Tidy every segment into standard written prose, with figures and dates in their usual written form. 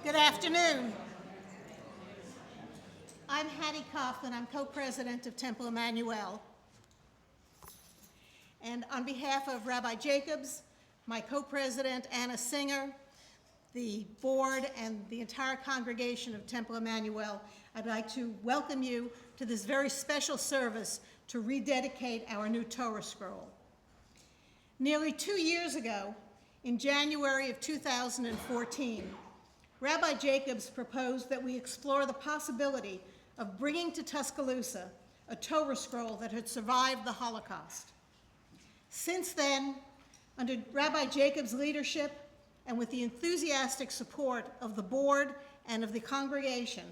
Good afternoon. I'm Hattie Coughlin. I'm co-president of Temple Emanu-El. And on behalf of Rabbi Jacobs, my co-president Anna Singer, the board, and the entire congregation of Temple Emanu-El, I'd like to welcome you to this very special service to rededicate our new Torah Scroll. Nearly 2 years ago, in January of 2014, Rabbi Jacobs proposed that we explore the possibility of bringing to Tuscaloosa a Torah scroll that had survived the Holocaust. Since then, under Rabbi Jacobs' leadership and with the enthusiastic support of the board and of the congregation,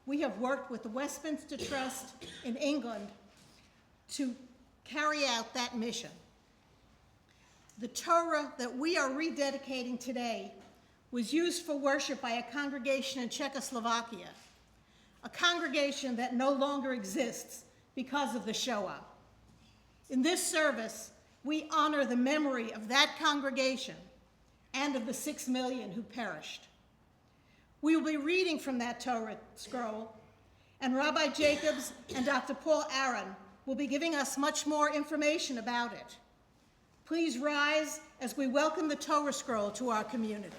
we have worked with the Westminster Trust in England to carry out that mission. The Torah that we are rededicating today was used for worship by a congregation in Czechoslovakia, a congregation that no longer exists because of the Shoah. In this service, we honor the memory of that congregation and of the 6 million who perished. We will be reading from that Torah scroll, and Rabbi Jacobs and Dr. Paul Aaron will be giving us much more information about it. Please rise as we welcome the Torah scroll to our community.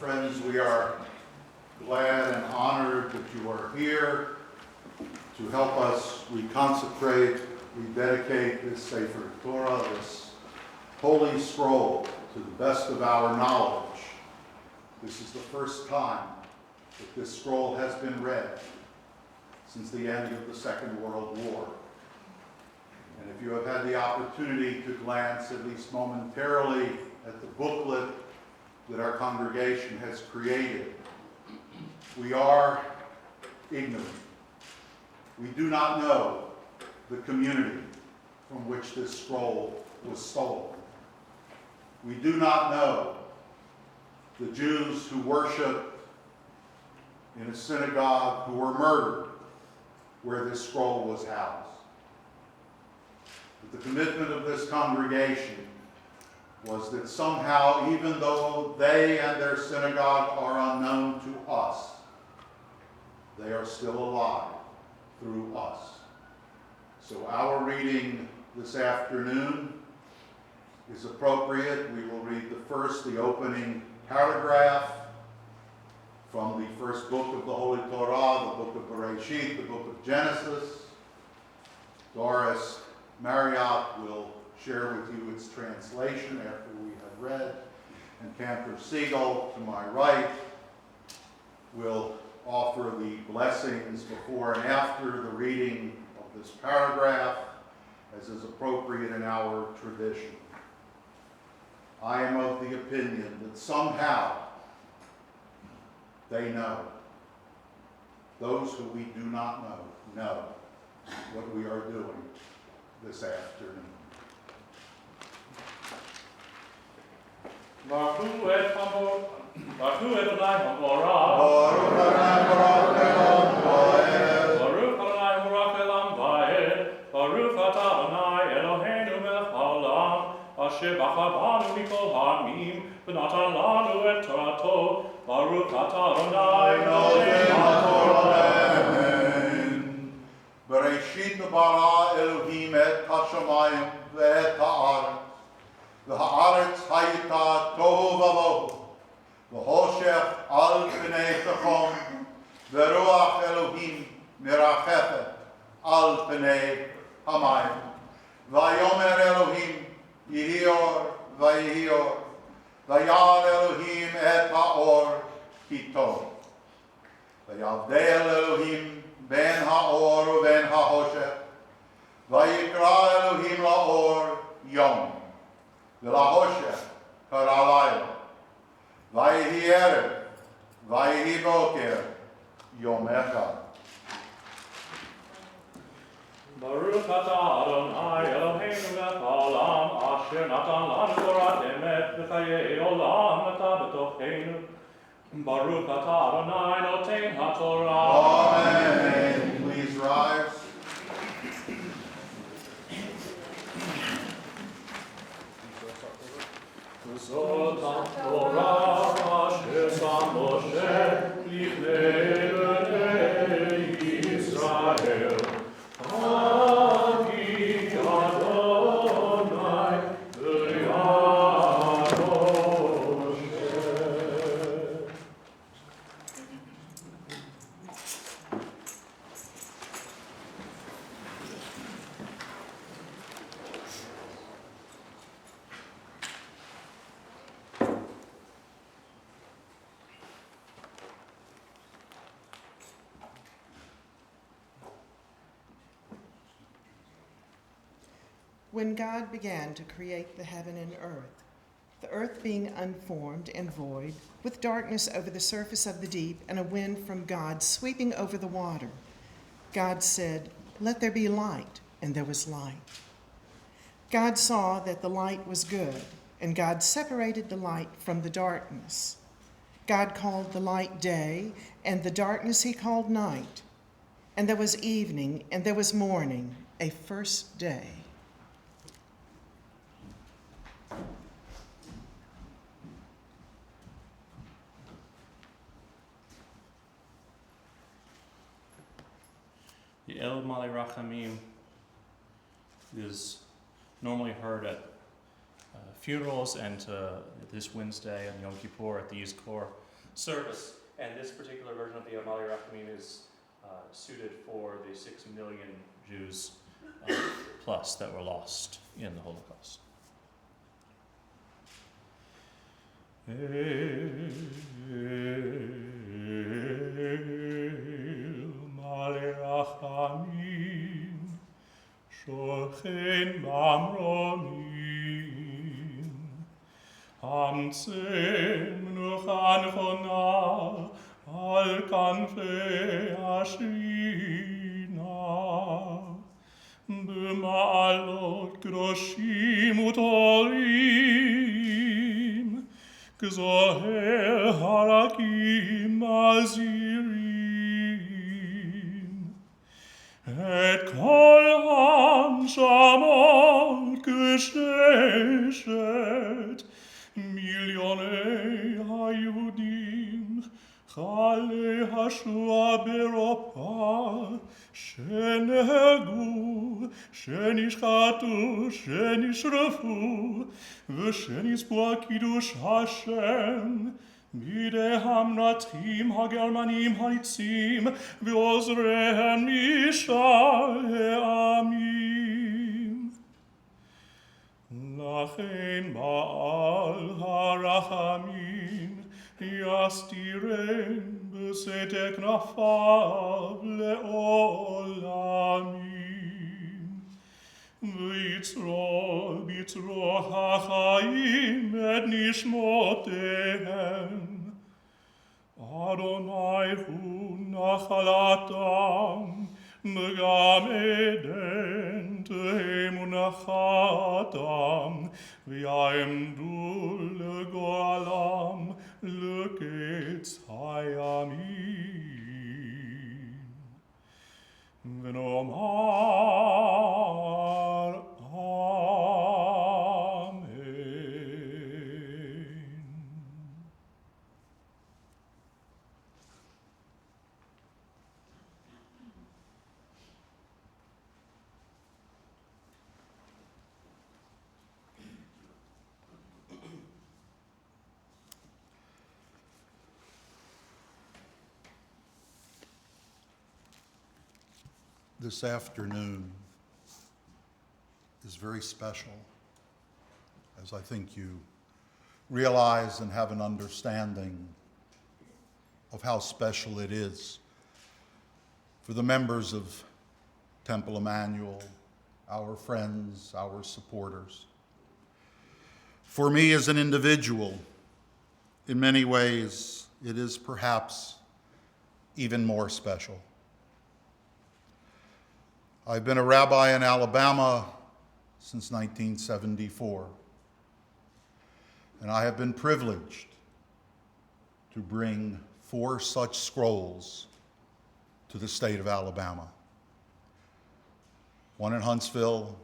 Friends, we are glad and honored that you are here to help us reconsecrate, rededicate this Sifrei Torah, this holy scroll, to the best of our knowledge. This is the first time that this scroll has been read since the end of the Second World War. And if you have had the opportunity to glance, at least momentarily, at the booklet that our congregation has created, we are ignorant. We do not know the community from which this scroll was stolen. We do not know the Jews who worshiped in a synagogue who were murdered where this scroll was housed. But the commitment of this congregation was that somehow, even though they and their synagogue are unknown to us, they are still alive through us. So our reading this afternoon is appropriate. We will read the opening paragraph from the first book of the Holy Torah, the book of Bereshit, the book of Genesis. Doris Marriott will share with you its translation after we have read, and Cantor Siegel, to my right, will offer the blessings before and after the reading of this paragraph, as is appropriate in our tradition. I am of the opinion that somehow They know. Those who we do not know what we are doing this afternoon. Baruch et Adonai Hamorah. Baruch Adonai Baruch Elam Vaed. Baruch Adonai Baruch Elam Vaed. Baruch atah Adonai Eloheinu melech haolam, asher bachar mikol ha'amim, v'natan lanu et Torato. Baruch atah Adonai Noten Eloheinu. Amen. Bereshit bara Elohim et hashamayim ve'et ha'aretz. V'ha'aretz hayita tohu vavohu. V'hoshech al pnei tachom. V'ruach Elohim mirachefet al pnei hamayim. V'yomer Elohim yihior v'yihior. V'yar Elohim et ha'or kitov. V'yavdel Elohim ben ha'or u'ben ha'hoshech. V'yikra Elohim la'or yom. V'lahoshech kara layla. V'yihi erev. V'yihi boker yom echad. Baruch atah Adonai Eloheinu melech haolam, asher natan lanu Torat emet v'chayei olam atah b'tocheinu. Baruch atah Adonai noten haTorah. Amen. Please rise. Zot haTorah asher sam Moshe lifnei bnei Yisrael. Ani Adonai therein Moshe. When God began to create the heaven and the earth being unformed and void, with darkness over the surface of the deep and a wind from God sweeping over the water, God said, "Let there be light," and there was light. God saw that the light was good, and God separated the light from the darkness. God called the light day, and the darkness he called night. And there was evening, and there was morning, a first day. The El Malei Rachamim is normally heard at funerals and this Wednesday on Yom Kippur at the Yizkor service. And this particular version of the El Malei Rachamim is suited for the 6 million Jews plus that were lost in the Holocaust. Malei Rachamim, Shochen Mamromim, Hamtzeh Menucha Nechona al Kanfei Ashina, B'ma'alot Kedoshim Utorim, K'zoher Harakim Azirim, Et kol Hamshamot K'sheshet, Milyonei HaYudim, Chalei HaShua Beropa, Shenehegu, Shenishchatu, Shenishrafu, V'shenispu Kiddush Hashem, Bidei Hamnatim HaGermanim HaNitzim, V'ozrehem Nishal He'amim. Lachen Ba'al HaRachamim, Yastiren B'setek Knafav Le'olamim. V'yitzro HaChaim et Nishmotehem Adonai hu nachalatam, v'gam eden tehemu nachatam, v'yamdu legoalam leketz hayamin. V'nomar Amen. This afternoon is very special, as I think you realize and have an understanding of how special it is for the members of Temple Emanu-El, our friends, our supporters. For me as an individual, in many ways, it is perhaps even more special. I've been a rabbi in Alabama since 1974, and I have been privileged to bring 4 such scrolls to the state of Alabama. 1 in Huntsville,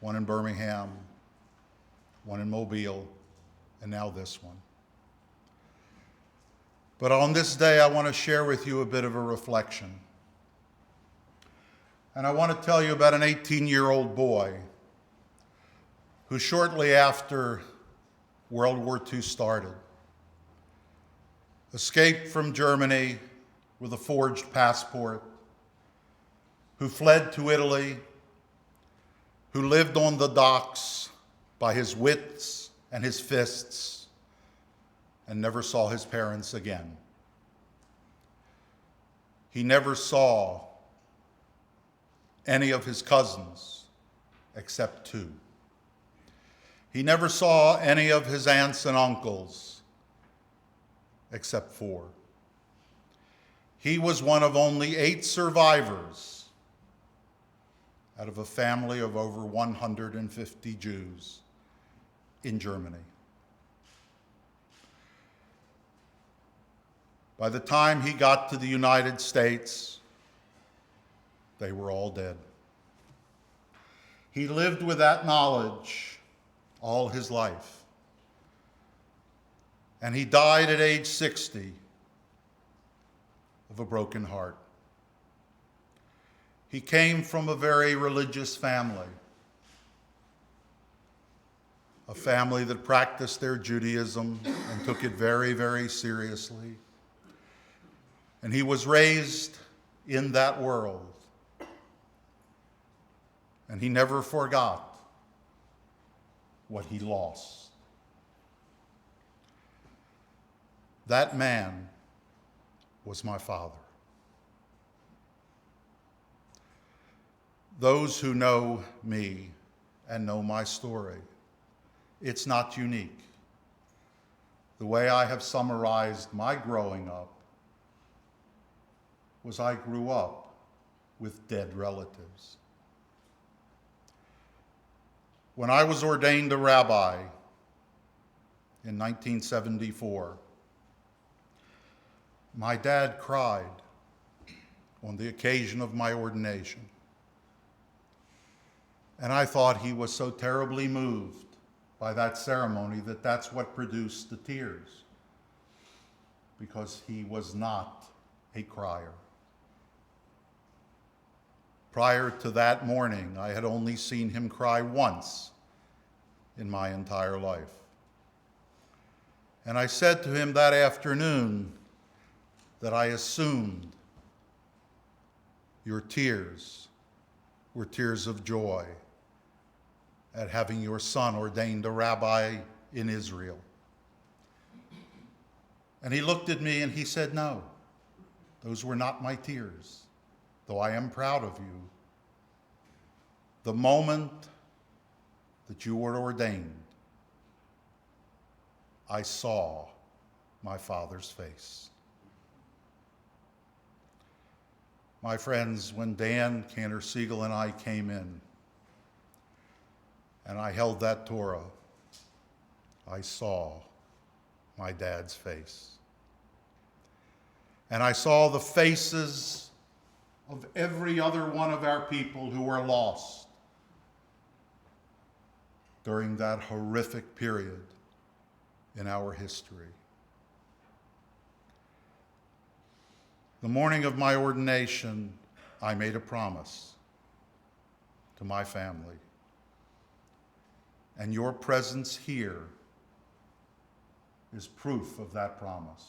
1 in Birmingham, 1 in Mobile, and now this one. But on this day, I want to share with you a bit of a reflection. And I want to tell you about an 18-year-old boy who shortly after World War II started, escaped from Germany with a forged passport, who fled to Italy, who lived on the docks by his wits and his fists, and never saw his parents again. He never saw any of his cousins except 2. He never saw any of his aunts and uncles except 4. He was one of only 8 survivors out of a family of over 150 Jews in Germany. By the time he got to the United States, they were all dead. He lived with that knowledge all his life. And he died at age 60 of a broken heart. He came from a very religious family, a family that practiced their Judaism and took it very, very seriously. And he was raised in that world. And he never forgot what he lost. That man was my father. Those who know me and know my story, it's not unique. The way I have summarized my growing up was I grew up with dead relatives. When I was ordained a rabbi in 1974, my dad cried on the occasion of my ordination. And I thought he was so terribly moved by that ceremony that that's what produced the tears, because he was not a crier. Prior to that morning, I had only seen him cry once in my entire life. And I said to him that afternoon that I assumed your tears were tears of joy at having your son ordained a rabbi in Israel. And he looked at me and he said, "No, those were not my tears, though I am proud of you. The moment that you were ordained, I saw my father's face." My friends, when Dan Cantor-Siegel and I came in, and I held that Torah, I saw my dad's face. And I saw the faces of every other one of our people who were lost during that horrific period in our history. The morning of my ordination, I made a promise to my family. And your presence here is proof of that promise.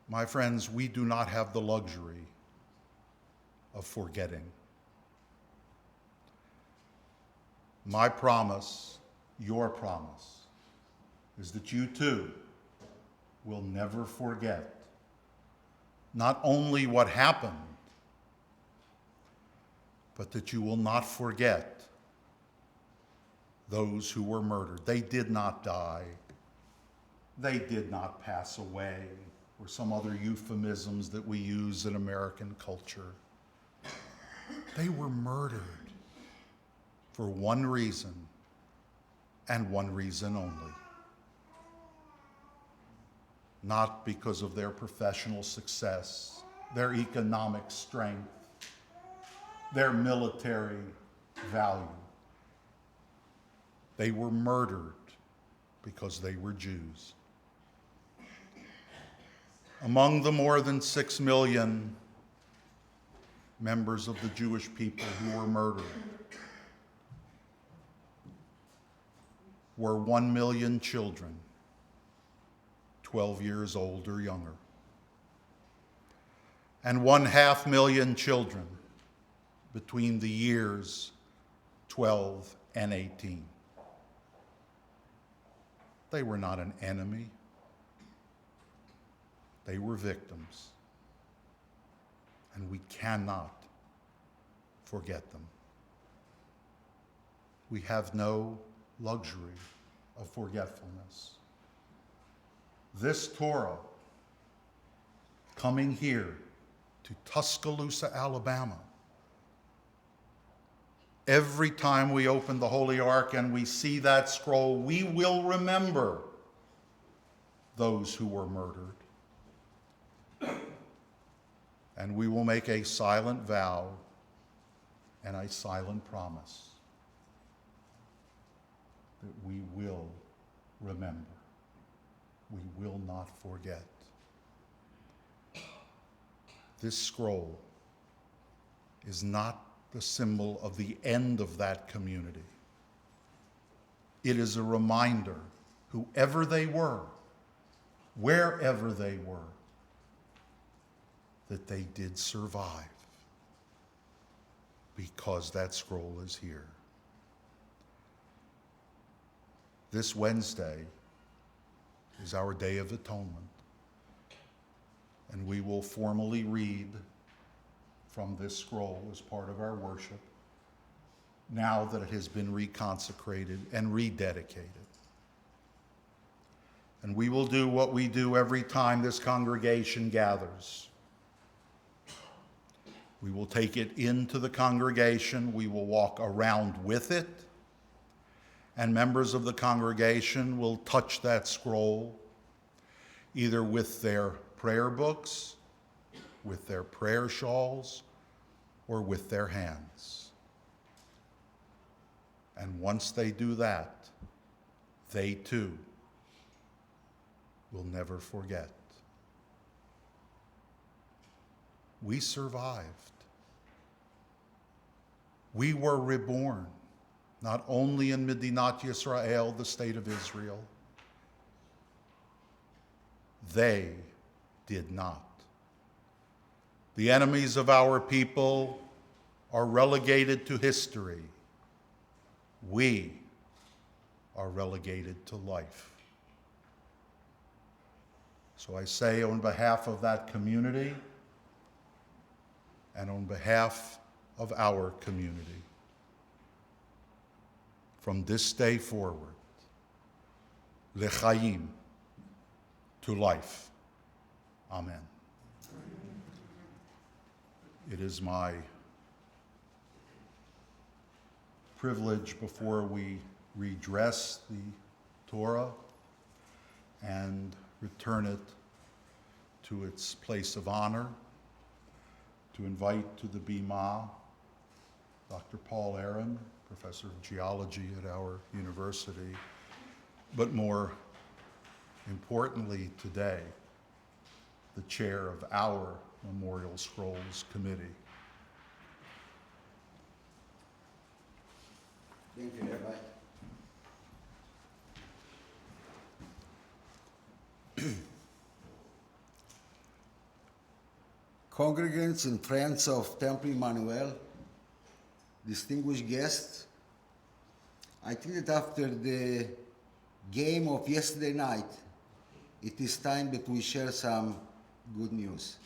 My friends, we do not have the luxury of forgetting. My promise, your promise, is that you too will never forget not only what happened, but that you will not forget those who were murdered. They did not die. They did not pass away, or some other euphemisms that we use in American culture. They were murdered for one reason, and one reason only. Not because of their professional success, their economic strength, their military value. They were murdered because they were Jews. Among the more than 6 million members of the Jewish people who were murdered were 1 million children, 12 years old or younger, and 500,000 children between the years 12 and 18. They were not an enemy. They were victims. And we cannot forget them. We have no luxury of forgetfulness. This Torah, coming here to Tuscaloosa, Alabama, every time we open the Holy Ark and we see that scroll, we will remember those who were murdered. And we will make a silent vow and a silent promise that we will remember. We will not forget. This scroll is not the symbol of the end of that community. It is a reminder, whoever they were, wherever they were, that they did survive because that scroll is here. This Wednesday is our Day of Atonement, and we will formally read from this scroll as part of our worship now that it has been reconsecrated and rededicated. And we will do what we do every time this congregation gathers. We will take it into the congregation, we will walk around with it, and members of the congregation will touch that scroll either with their prayer books, with their prayer shawls, or with their hands. And once they do that, they too will never forget. We survived. We were reborn, not only in Medinat Yisrael, the state of Israel. They did not. The enemies of our people are relegated to history. We are relegated to life. So I say on behalf of that community and on behalf of our community, from this day forward, lechaim, to life. Amen. It is my privilege before we redress the Torah and return it to its place of honor, to invite to the Bima Dr. Paul Aaron, professor of geology at our university, but more importantly today, the chair of our Memorial Scrolls Committee. Thank you, Rabbi. Congregants and friends of Temple Emanu-El, distinguished guests, I think that after the game of yesterday night, it is time that we share some good news.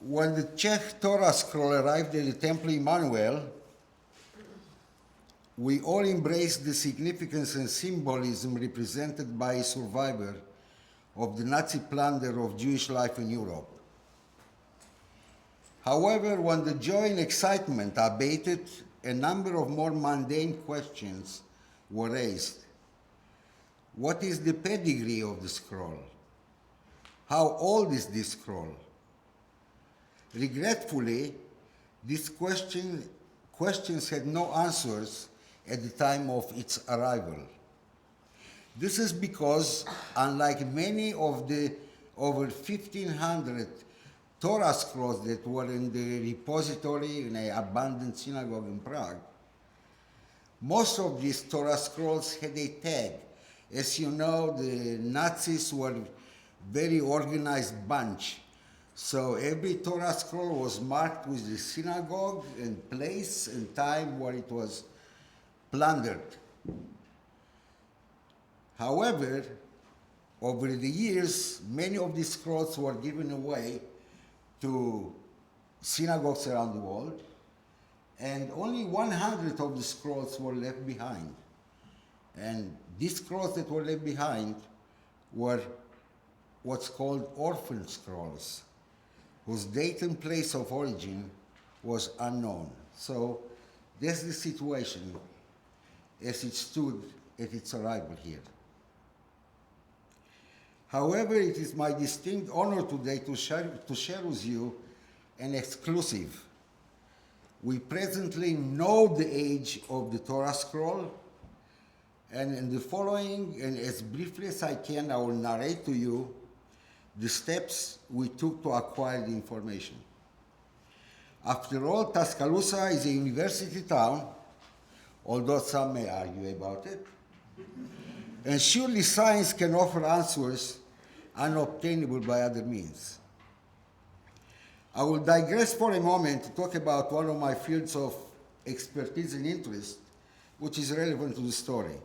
When the Czech Torah Scroll arrived at the Temple Emanu-El, we all embraced the significance and symbolism represented by a survivor of the Nazi plunder of Jewish life in Europe. However, when the joy and excitement abated, a number of more mundane questions were raised. What is the pedigree of the scroll? How old is this scroll? Regretfully, these questions had no answers at the time of its arrival. This is because, unlike many of the over 1,500 Torah Scrolls that were in the repository in an abandoned synagogue in Prague, most of these Torah Scrolls had a tag. As you know, the Nazis were a very organized bunch. So every Torah Scroll was marked with the synagogue and place and time where it was plundered. However, over the years, many of these scrolls were given away to synagogues around the world, and only 100 of the scrolls were left behind. And these scrolls that were left behind were what's called orphan scrolls, whose date and place of origin was unknown. So that's the situation as it stood at its arrival here. However, it is my distinct honor today to share with you an exclusive. We presently know the age of the Torah Scroll, and in the following, and as briefly as I can, I will narrate to you the steps we took to acquire the information. After all, Tuscaloosa is a university town, although some may argue about it. And surely science can offer answers unobtainable by other means. I will digress for a moment to talk about one of my fields of expertise and interest, which is relevant to the story.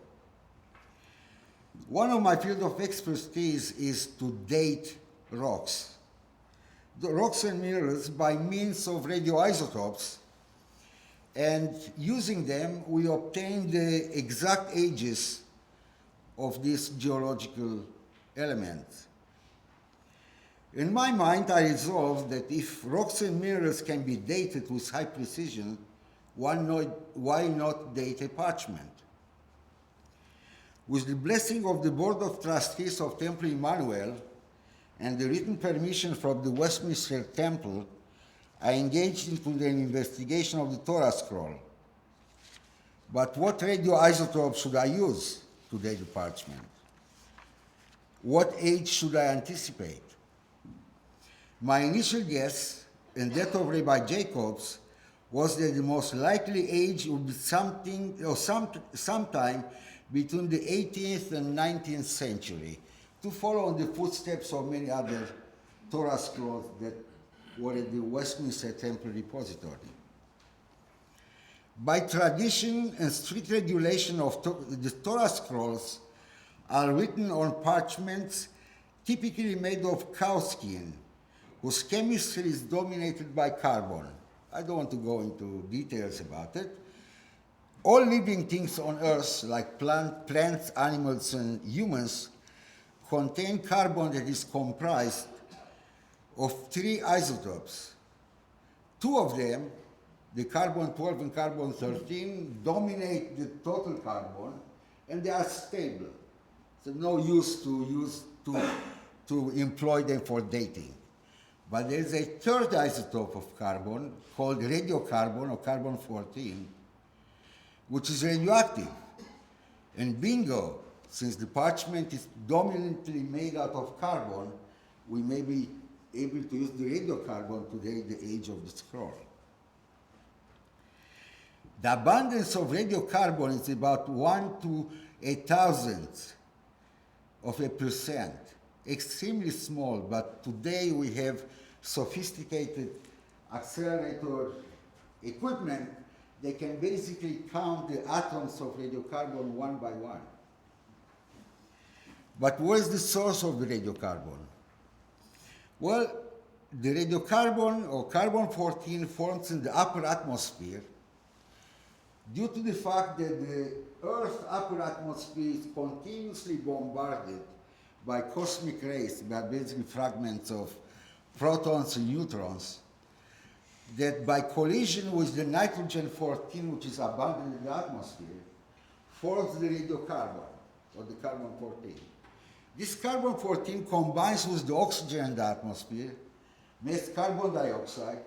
One of my fields of expertise is to date rocks. The rocks and minerals by means of radioisotopes, and using them, we obtain the exact ages of these geological elements. In my mind, I resolved that if rocks and minerals can be dated with high precision, why not date a parchment? With the blessing of the Board of Trustees of Temple Emanu-El and the written permission from the Westminster Temple, I engaged into an investigation of the Torah Scroll. But what radioisotope should I use to date the parchment? What age should I anticipate? My initial guess, and that of Rabbi Jacobs, was that the most likely age would be sometime between the 18th and 19th century, to follow in the footsteps of many other Torah scrolls that were at the Westminster Temple repository. By tradition and strict regulation of the Torah scrolls are written on parchments typically made of cow skin, whose chemistry is dominated by carbon. I don't want to go into details about it. All living things on Earth, like plants, animals, and humans, contain carbon that is comprised of 3 isotopes. 2 of them, the carbon-12 and carbon-13, dominate the total carbon, and they are stable. So no use to employ them for dating. But there is a 3rd isotope of carbon called radiocarbon or carbon-14, which is radioactive. And bingo, since the parchment is dominantly made out of carbon, we may be able to use the radiocarbon today, the age of the scroll. The abundance of radiocarbon is about 1 to 1,000th of a percent. Extremely small, but today we have sophisticated accelerator equipment that can basically count the atoms of radiocarbon one by one. But what is the source of the radiocarbon? Well, the radiocarbon or carbon-14 forms in the upper atmosphere due to the fact that the Earth's upper atmosphere is continuously bombarded by cosmic rays, by basically fragments of protons and neutrons, that by collision with the nitrogen-14, which is abundant in the atmosphere, forms the radiocarbon, or the carbon-14. This carbon-14 combines with the oxygen in the atmosphere, makes carbon dioxide,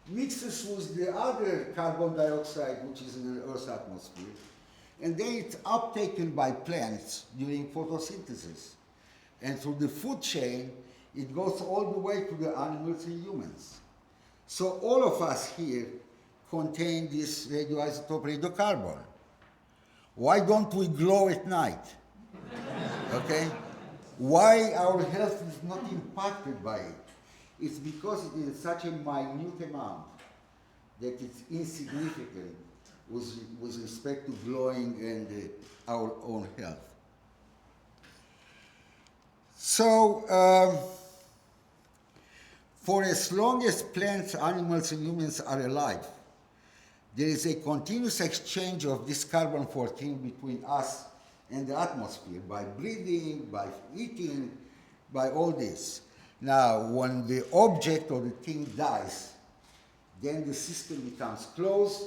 mixes with the other carbon dioxide which is in the Earth's atmosphere, and then it's uptaken by plants during photosynthesis. And through the food chain, it goes all the way to the animals and humans. So all of us here contain this radioisotope radiocarbon. Why don't we glow at night? Okay? Why our health is not impacted by it? It's because it is such a minute amount that it's insignificant with respect to glowing and our own health. So, for as long as plants, animals, and humans are alive, there is a continuous exchange of this carbon-14 between us and the atmosphere by breathing, by eating, by all this. Now, when the object or the thing dies, then the system becomes closed,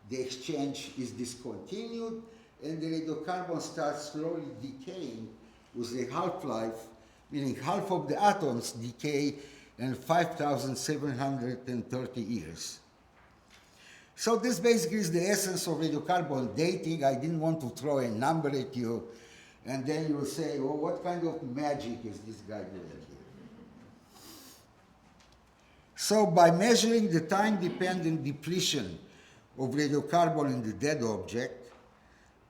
the exchange is discontinued, and the radiocarbon starts slowly decaying with a half-life, meaning half of the atoms decay in 5,730 years. So this basically is the essence of radiocarbon dating. I didn't want to throw a number at you, and then you will say, well, what kind of magic is this guy doing here? So by measuring the time-dependent depletion of radiocarbon in the dead object,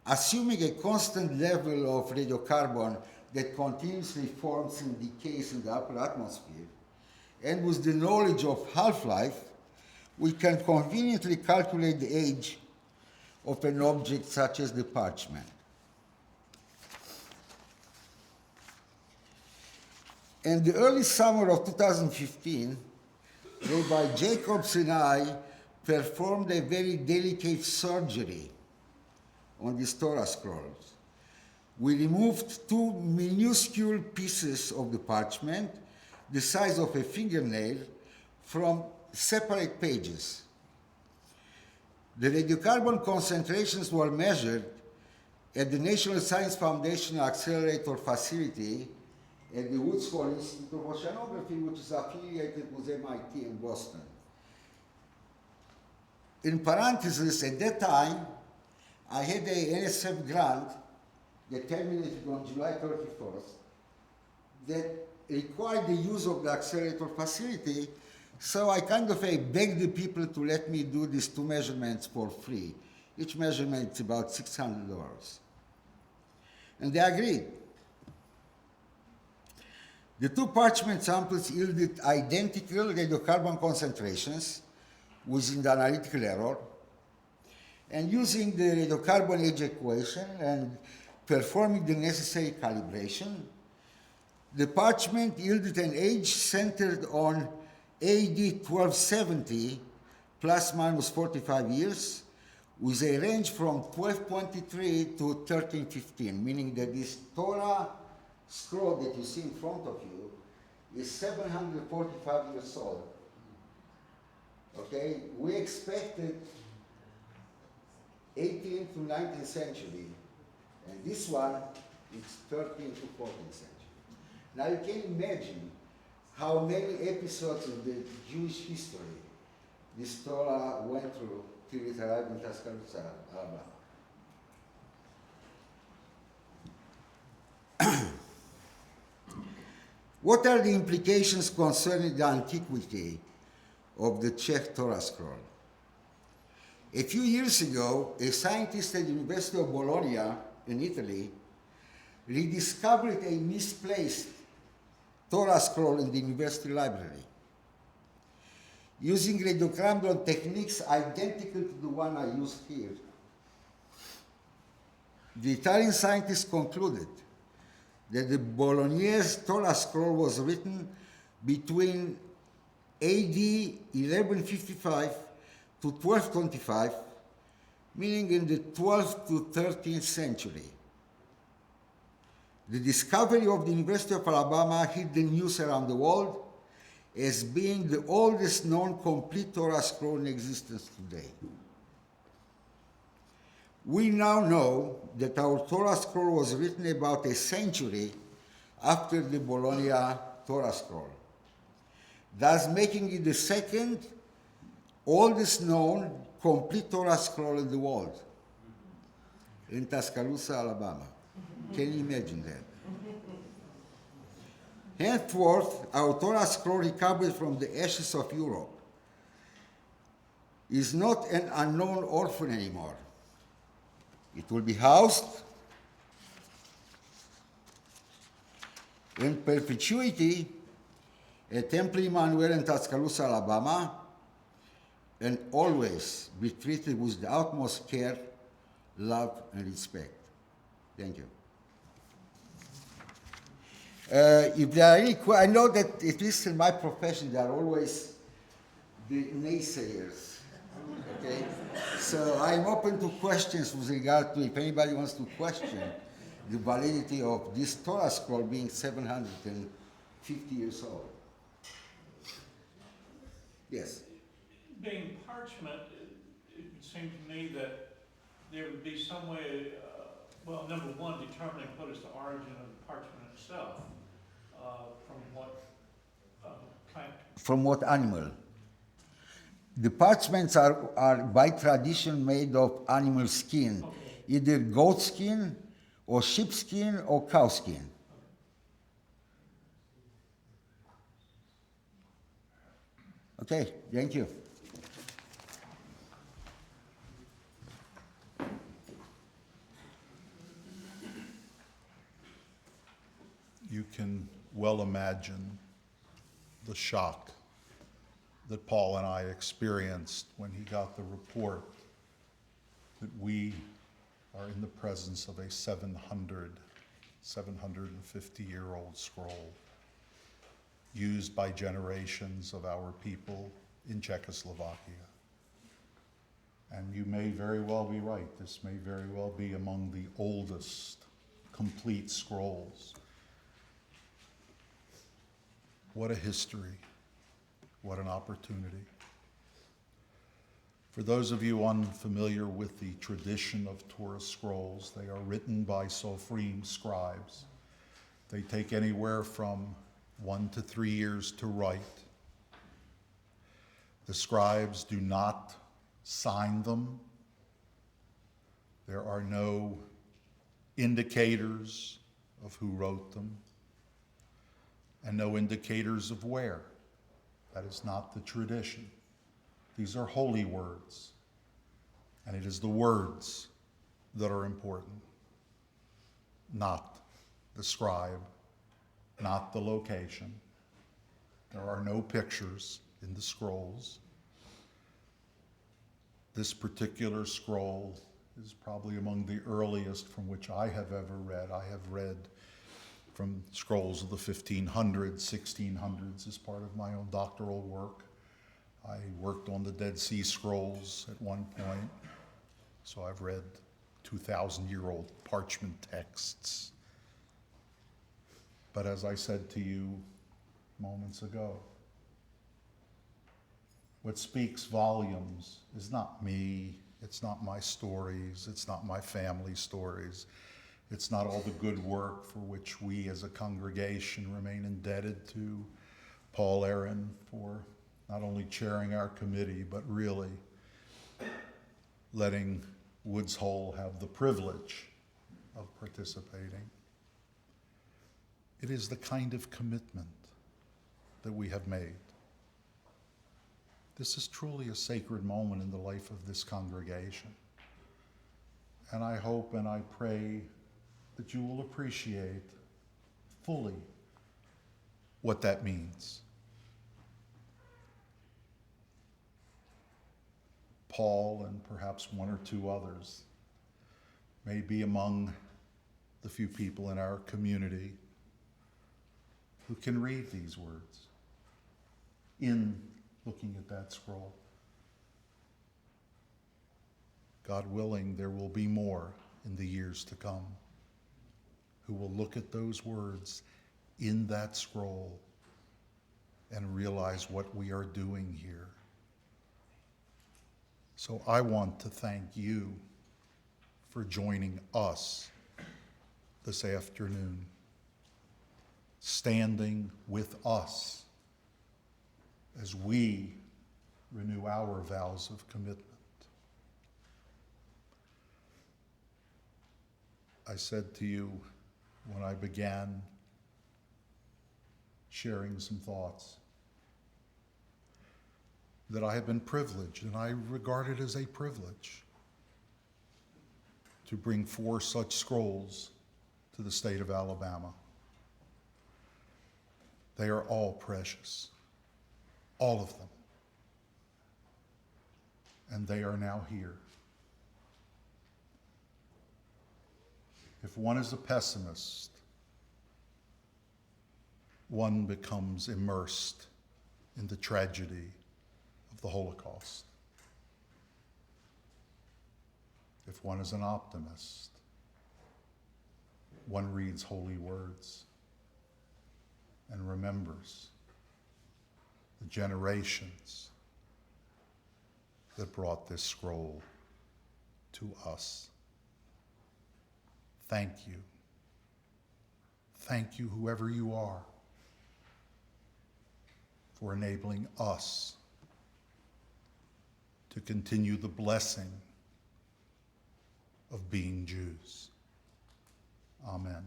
assuming a constant level of radiocarbon that continuously forms and decays in the upper atmosphere, and with the knowledge of half-life, we can conveniently calculate the age of an object such as the parchment. In the early summer of 2015, Rabbi Jacobs and I performed a very delicate surgery on these Torah scrolls. We removed 2 minuscule pieces of the parchment, the size of a fingernail, from separate pages. The radiocarbon concentrations were measured at the National Science Foundation Accelerator Facility at the Woods Hole Institute of Oceanography, which is affiliated with MIT in Boston. In parentheses, at that time, I had a NSF grant that terminated on July 31st that required the use of the accelerator facility, so I kind of begged the people to let me do these 2 measurements for free. Each measurement is about $600. And they agreed. The 2 parchment samples yielded identical radiocarbon concentrations within the analytical error, and using the radiocarbon age equation and performing the necessary calibration, the parchment yielded an age centered on AD 1270 plus minus 45 years, with a range from 1223 to 1315, meaning that this Torah scroll that you see in front of you is 745 years old. Okay, we expected 18th to 19th century, and this one is 13th to 14th century. Now you can imagine how many episodes of the Jewish history this Torah went through till it arrived in Tuscaloosa, Alabama. What are the implications concerning the antiquity of the Czech Torah Scroll? A few years ago, a scientist at the University of Bologna in Italy rediscovered a misplaced Torah Scroll in the university library. Using radiocarbon techniques identical to the one I used here, the Italian scientists concluded that the Bolognese Torah Scroll was written between AD 1155 to 1225, meaning in the 12th to 13th century. The discovery of the University of Alabama hit the news around the world as being the oldest known complete Torah scroll in existence today. We now know that our Torah scroll was written about a century after the Bologna Torah Scroll, thus making it the second oldest known complete Torah scroll in the world, in Tuscaloosa, Alabama. Can you imagine that? Henceforth, our Torah scroll recovered from the ashes of Europe is not an unknown orphan anymore. It will be housed in perpetuity at Temple Emanu-El in Tuscaloosa, Alabama, and always be treated with the utmost care, love, and respect. Thank you. If there are any I know that at least in my profession there are always the naysayers. Okay? So I'm open to questions with regard to if anybody wants to question the validity of this Torah scroll being 750 years old. Yes? Being parchment, it would seem to me that there would be some way, well, number one, determining what is the origin of the parchment itself, from what plant. From what animal? The parchments are by tradition made of animal skin, Okay. either goat skin or sheep skin or cow skin. Okay, thank you. You can well imagine the shock that Paul and I experienced when he got the report that we are in the presence of a 750-year-old scroll used by generations of our people in Czechoslovakia. And you may very well be right. This may very well be among the oldest complete scrolls. What a history. What an opportunity. For those of you unfamiliar with the tradition of Torah scrolls, they are written by Sofrim scribes. They take anywhere from 1 to 3 years to write. The scribes do not sign them. There are no indicators of who wrote them, and no indicators of where. That is not the tradition. These are holy words, and it is the words that are important, not the scribe, not the location. There are no pictures in the scrolls. This particular scroll is probably among the earliest from which I have ever read. I have read from scrolls of the 1500s, 1600s as part of my own doctoral work. I worked on the Dead Sea Scrolls at one point, so I've read 2,000-year-old parchment texts. But as I said to you moments ago. What speaks volumes is not me, it's not my stories, it's not my family stories, it's not all the good work for which we as a congregation remain indebted to Paul Aaron for not only chairing our committee, but really letting Woods Hole have the privilege of participating. It is the kind of commitment that we have made. This is truly a sacred moment in the life of this congregation. And I hope and I pray that you will appreciate fully what that means. Paul and perhaps one or two others may be among the few people in our community who can read these words in looking at that scroll. God willing, there will be more in the years to come who will look at those words in that scroll and realize what we are doing here. So I want to thank you for joining us this afternoon, standing with us as we renew our vows of commitment. I said to you when I began sharing some thoughts that I have been privileged, and I regard it as a privilege, to bring 4 such scrolls to the state of Alabama. They are all precious, all of them. And they are now here. If one is a pessimist, one becomes immersed in the tragedy of the Holocaust. If one is an optimist, one reads holy words and remembers the generations that brought this scroll to us. Thank you. Thank you, whoever you are, for enabling us to continue the blessing of being Jews. Amen.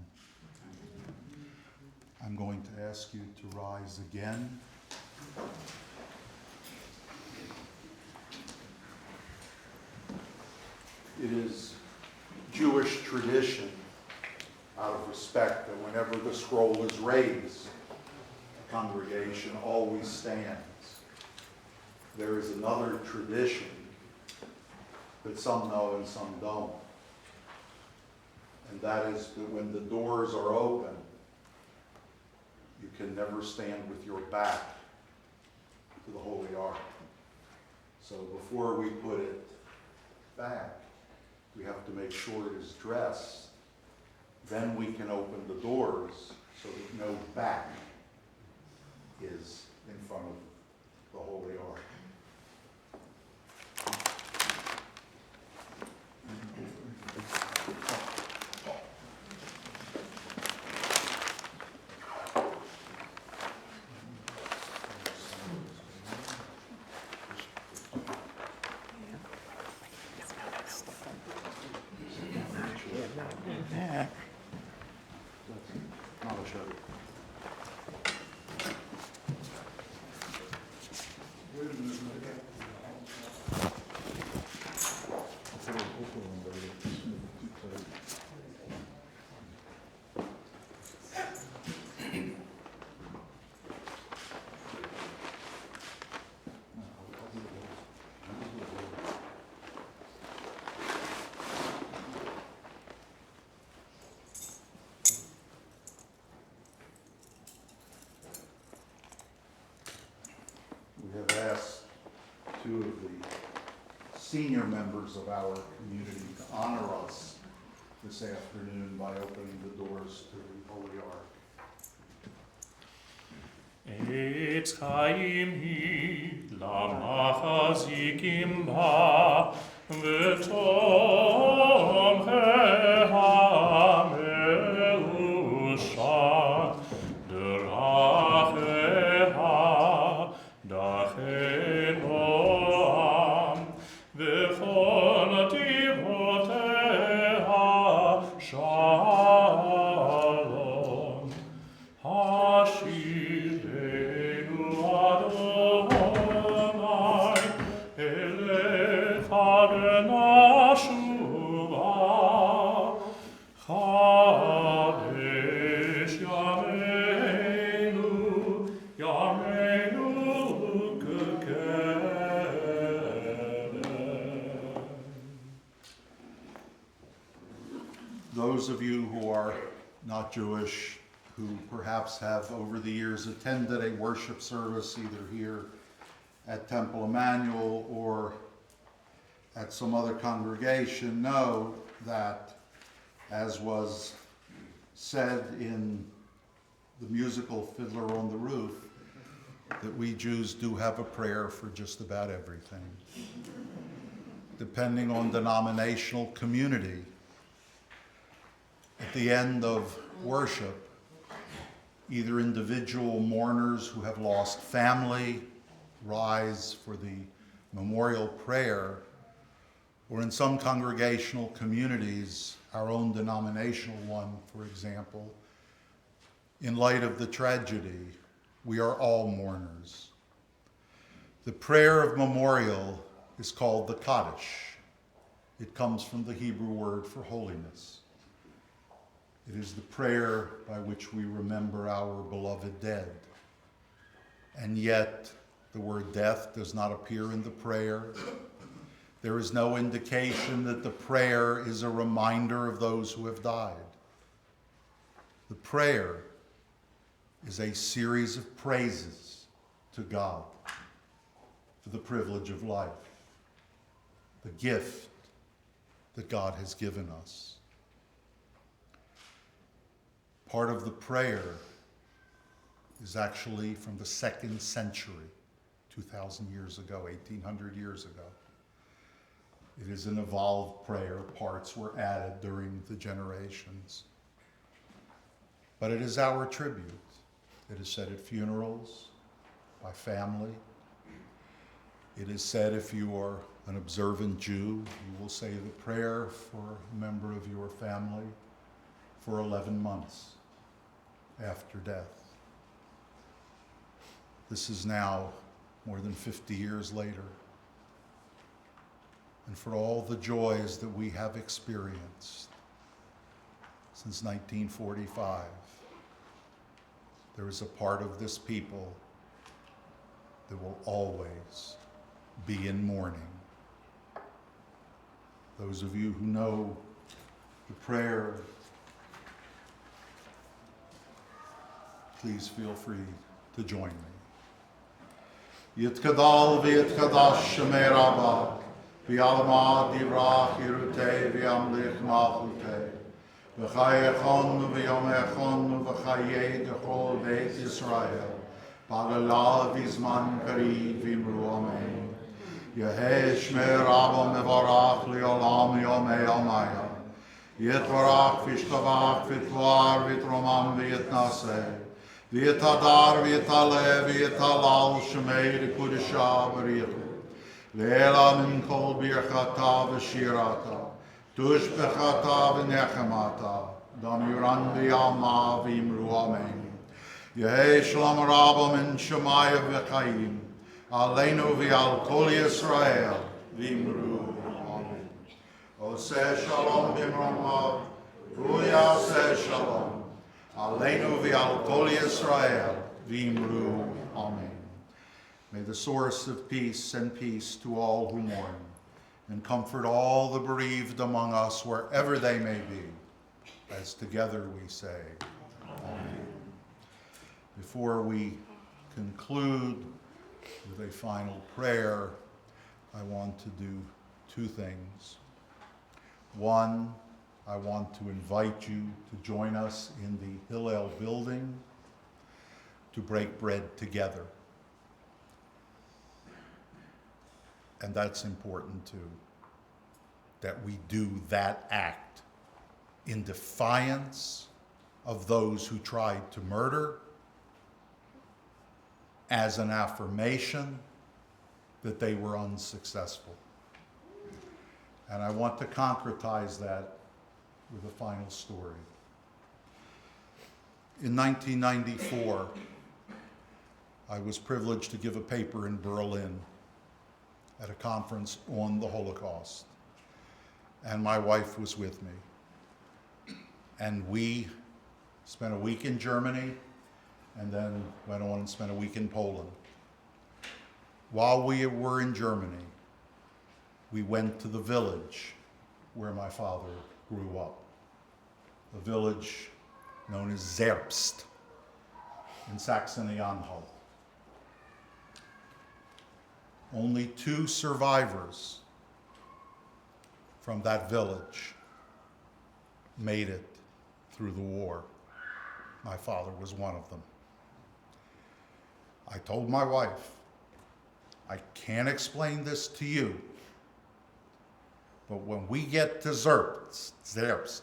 I'm going to ask you to rise again. It is Jewish tradition, out of respect, that whenever the scroll is raised, the congregation always stands. There is another tradition that some know and some don't. And that is that when the doors are open, you can never stand with your back to the Holy Ark. So before we put it back, we have to make sure it is dressed. Then we can open the doors so that no back is in front of the Holy Ark. We have asked 2 of the senior members of our community to honor us this afternoon by opening the doors to the Holy Ark. Eitz chaim hi lamachazikim ba v'tom he'hameusha d'racheha d'achenoam v'chol tivoteha shalom hashirenu Adonai elef Nashuva Chadesh Yameinu Kekele. Those of you who are not Jewish, who perhaps have over the years attended a worship service either here at Temple Emanu-El or at some other congregation, know that, as was said in the musical Fiddler on the Roof, that we Jews do have a prayer for just about everything. Depending on denominational community, at the end of worship, either individual mourners who have lost family rise for the memorial prayer, or in some congregational communities, our own denominational one, for example, in light of the tragedy, we are all mourners. The prayer of memorial is called the Kaddish. It comes from the Hebrew word for holiness. It is the prayer by which we remember our beloved dead. And yet, the word death does not appear in the prayer. There is no indication that the prayer is a reminder of those who have died. The prayer is a series of praises to God for the privilege of life, the gift that God has given us. Part of the prayer is actually from the 2nd century, 2,000 years ago, 1,800 years ago. It is an evolved prayer. Parts were added during the generations. But it is our tribute. It is said at funerals, by family. It is said if you are an observant Jew, you will say the prayer for a member of your family for 11 months after death. This is now more than 50 years later. And for all the joys that we have experienced since 1945, there is a part of this people that will always be in mourning. Those of you who know the prayer, please feel free to join me. Yitkadal v'yitkadash shemei Rabbah, v'yalma divrach yirutei v'yamlich malchutei, v'chayechon v'yomechon v'chayei dechol beit Yisrael, b'alala v'zman kariv v'imru amen. Yehei shmei Rabbah mevarach li'olam yomei omaya, yitvarach v'yishkavach v'tvar v'tromam v'yitnaseh, V'yitadar v'yitale v'yitalal shemei d'kudesha b'richu. Le'ela min kol birchata v'shirata. Tushbechata v'nechemata. Damiran v'yalma v'imru amen. Yehei shalom rabba min shemaya v'chaim. Aleinu v'yal kol Yisrael v'imru amen. Oseh shalom b'mromav. V'yaseh shalom. Aleinu v'al kol Yisrael v'imru amen. May the source of peace send peace to all who mourn, and comfort all the bereaved among us wherever they may be, as together we say, amen. Before we conclude with a final prayer, I want to do two things. One, I want to invite you to join us in the Hillel building to break bread together. And that's important too, that we do that act in defiance of those who tried to murder, as an affirmation that they were unsuccessful. And I want to concretize that with a final story. In 1994, I was privileged to give a paper in Berlin at a conference on the Holocaust. And my wife was with me. And we spent a week in Germany and then went on and spent a week in Poland. While we were in Germany, we went to the village where my father grew up, a village known as Zerbst in Saxony-Anhalt. Only 2 survivors from that village made it through the war. My father was one of them. I told my wife, I can't explain this to you, but when we get to Zerbst,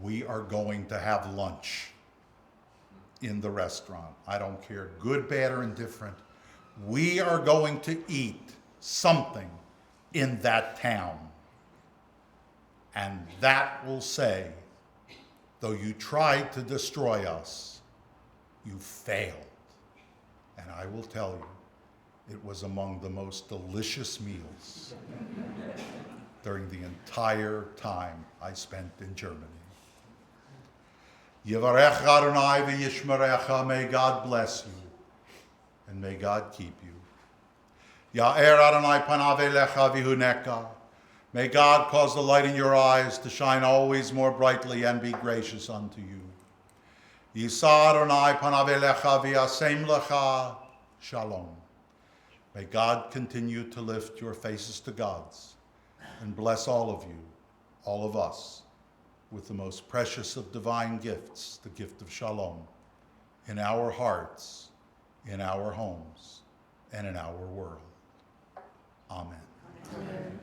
we are going to have lunch in the restaurant. I don't care, good, bad, or indifferent. We are going to eat something in that town. And that will say, though you tried to destroy us, you failed. And I will tell you, it was among the most delicious meals during the entire time I spent in Germany. Yivarecha Adonai v'yishmerecha, may God bless you, and may God keep you. Ya'er Adonai panav elecha v'huneka, may God cause the light in your eyes to shine always more brightly and be gracious unto you. Yisa Adonai panav elecha v'yasem lecha shalom. May God continue to lift your faces to God's and bless all of you, all of us, with the most precious of divine gifts, the gift of shalom, in our hearts, in our homes, and in our world. Amen. Amen.